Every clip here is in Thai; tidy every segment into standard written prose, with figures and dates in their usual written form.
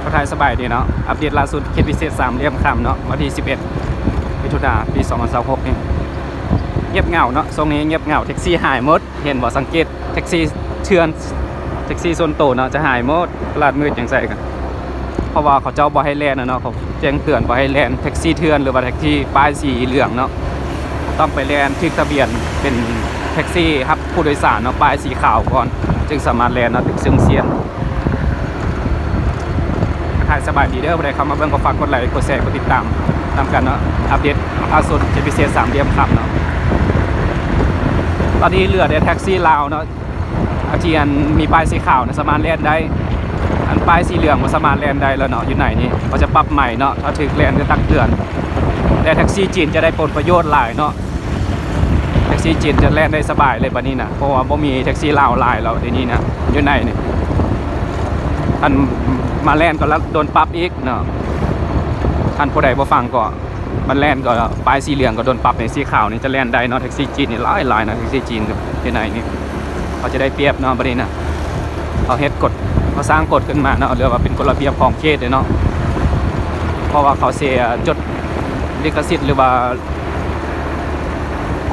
ก็ทายสบายดีเนาะอัปเดตล่าสุดเคสพิเศษ3เหลี่ยมค่ำเนาะวันที่11มิถุนายนปี2026นี่เงียบเหงาเนาะทรงนี้เงียบเหงาแท็กซี่หายหมดเห็นบ่สังเกตแท็กซี่เถื่อนแท็กซี่โซนโตเนาะจะหายหมดตลาดมืดจังไสกันเพราะว่าเขาเจ้าบ่ให้แล่นเนาะเขาแจ้งเตือนบ่ให้แล่นแท็กซี่เถื่อนหรือว่าแท็กซี่ป้ายสีเหลืองเนาะต้องไปแล่นทึกทะเบียนเป็นแท็กซี่รับผู้โดยสารเนาะป้ายสีขาวก่อนจึงสามารถแล่นเนาะถึงซึ่งเสียนถ่ายสบายดีเด้อบ่ได้เข้ามาเบิ่งก็ฝากกดไลค์กดแชร์กดติดตามนำกันเนาะอัปเดตล่าสุดเคสพิเศษ3เหลี่ยมค่ำเนาะตอนนี้เหลือแต่แท็กซี่ลาวเนาะอาเจียนมีป้ายสีขาวนะสามารถแล่นได้อันป้ายสีเหลืองมันสามารถแล่นได้แล้วเนาะอยู่ไหนนี่เขาจะปรับใหม่เนาะถ้าถึงแล่นจะตักเตือนแต่แท็กซี่จีนจะได้ผลประโยชน์หลายเนาะแท็กซี่จีนจะแล่นได้สบายเลยบัดนี้นะเพราะว่าบ่มีแท็กซี่ลาวหลายแล้วทีนี้นะอยู่ไหนนี่อันมาแล่นก็แล้วโดนปรับอีกเนาะท่านผู้ใดบ่ฟังก็มันแล่นก็ป้ายสีเหลืองก็โดนปรับในสีขาวนี่จะแล่นได้เนาะแท็กซี่จีนนี่หลายนะแท็กซี่จีนอยู่ไหนนี่เขาจะได้เปรียบเนาะบัดนี้นะเขาเฮ็ดกฎเขาสร้างกฎขึ้นมาเนาะเรียกว่าเป็นกฎระเบียบของเขตเลยเนาะเพราะว่าเขาเสียจดลิขสิทธิ์หรือว่า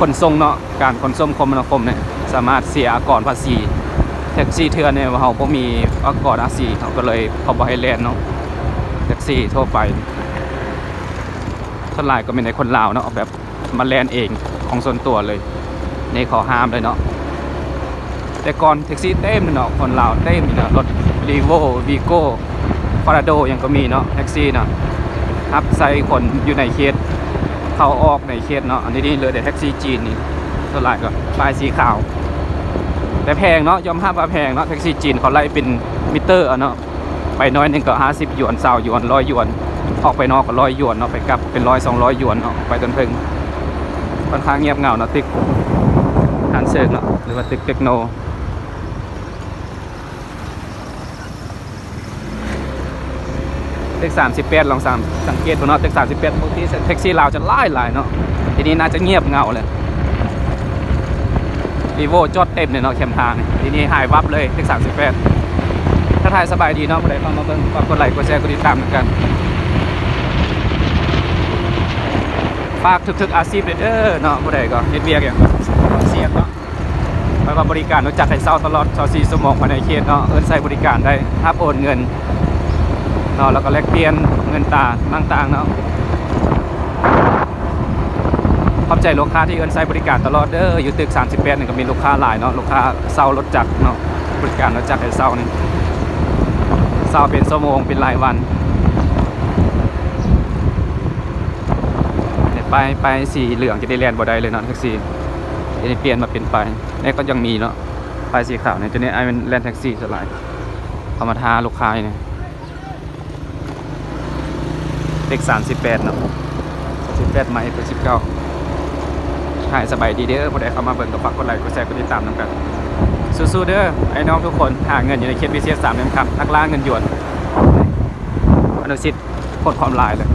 ขนส่งเนาะการขนส่งคมนาคมเนี่ยสามารถเสียก่อนภาษีแท็กซี่เถื่อนเนี่ยเขาบ่มีก่อนภาษีเขาก็เลยเขาบ่ให้แล่นเนาะแท็กซี่ทั่วไปส่วนหลายก็เป็นในคนลาวเนาะแบบมาแล่นเองของส่วนตัวเลยในขอห้ามเลยเนาะแต่ก่อนแท็กซี่เต็มเนาะคนลาวเต็มเนาะรถรีโววีโก้ฟาราโดยังก็มีเนาะแท็กซี่เนาะครับใส่คนอยู่ในเขตเข้าออกในเขตเนาะอันนี้เลยแต่แท็กซี่จีนนี่ส่วนหลายก็ป้ายสีขาวแต่แพงเนาะยอมรับว่าแพงเนาะแท็กซี่จีนเขาไล่เป็นมิเตอร์เนาะไปน้อยนึงก็50หยวน20หยวน100หยวนออกไปนอกก็100หยวนเนาะไปกลับเป็น100 200หยวนเนาะไปจนถึงค่อนข้างเงียบเหงาเนาะตึกฮันเซิร์กเนาะหรือว่าตึกเทคโนตึก38ลองสังเกตดูเนาะตึก38ปกติแท็กซี่ลาวจะหลายเนาะทีนี้น่าจะเงียบเหงาเลยรีโวจอดเต็มเลยเนาะเข้มทางทีนี้หายวับเลยตึก38ถ้าถ่ายสบายดีเนาะผู้ใดเข้ามาเบิ่งฝากกดไลค์กดแชร์กดติดตามเหมือนกันฝากทุกๆอาชีพเด้อเนาะผู้ใดก็เฮ็ดเวียกอย่างเสียงเนาะไปว่าบริการรู้จักให้เซาตลอด24ชั่วโมงภายในเขตเนาะใช้บริการได้รับโอนเงินเนาะแล้วก็แลกเปลี่ยนเงินต่างๆเนาะขอบใจลูกค้าที่ใช้บริการตลอดเด้ออยู่ตึก38นี่ก็มีลูกค้าหลายเนาะลูกค้าเซารถจักรเนาะบริการรถจักรให้เซานี่เซาเป็นชั่วโมงเป็นรายวันไปสีเหลืองจะได้แล่นบ่ได้เลยเนาะแท็กซี่จะได้เปลี่ยนมาเป็นไปนี่ก็ยังมีเนาะป้ายสีขาวเนี่ยตัวนี้ไอ้เป็นแล่นแท็กซี่สลายเอามาทาลูกค้าเนี่ยเด็ก38เนาะ38ใหม่เป็น19ถ่ายสบายดีเด้อผู้ใดเข้ามาเบิ่งก็ฝากกดไลค์กดแชร์กดติดตามนำกันสู้ๆเด้อไอ้น้องทุกคนหาเงินอยู่ในเคสพิเศษ3เดือนครับนักล่าเงินหยวนอนุสิทธิ์โคตรความลายเลย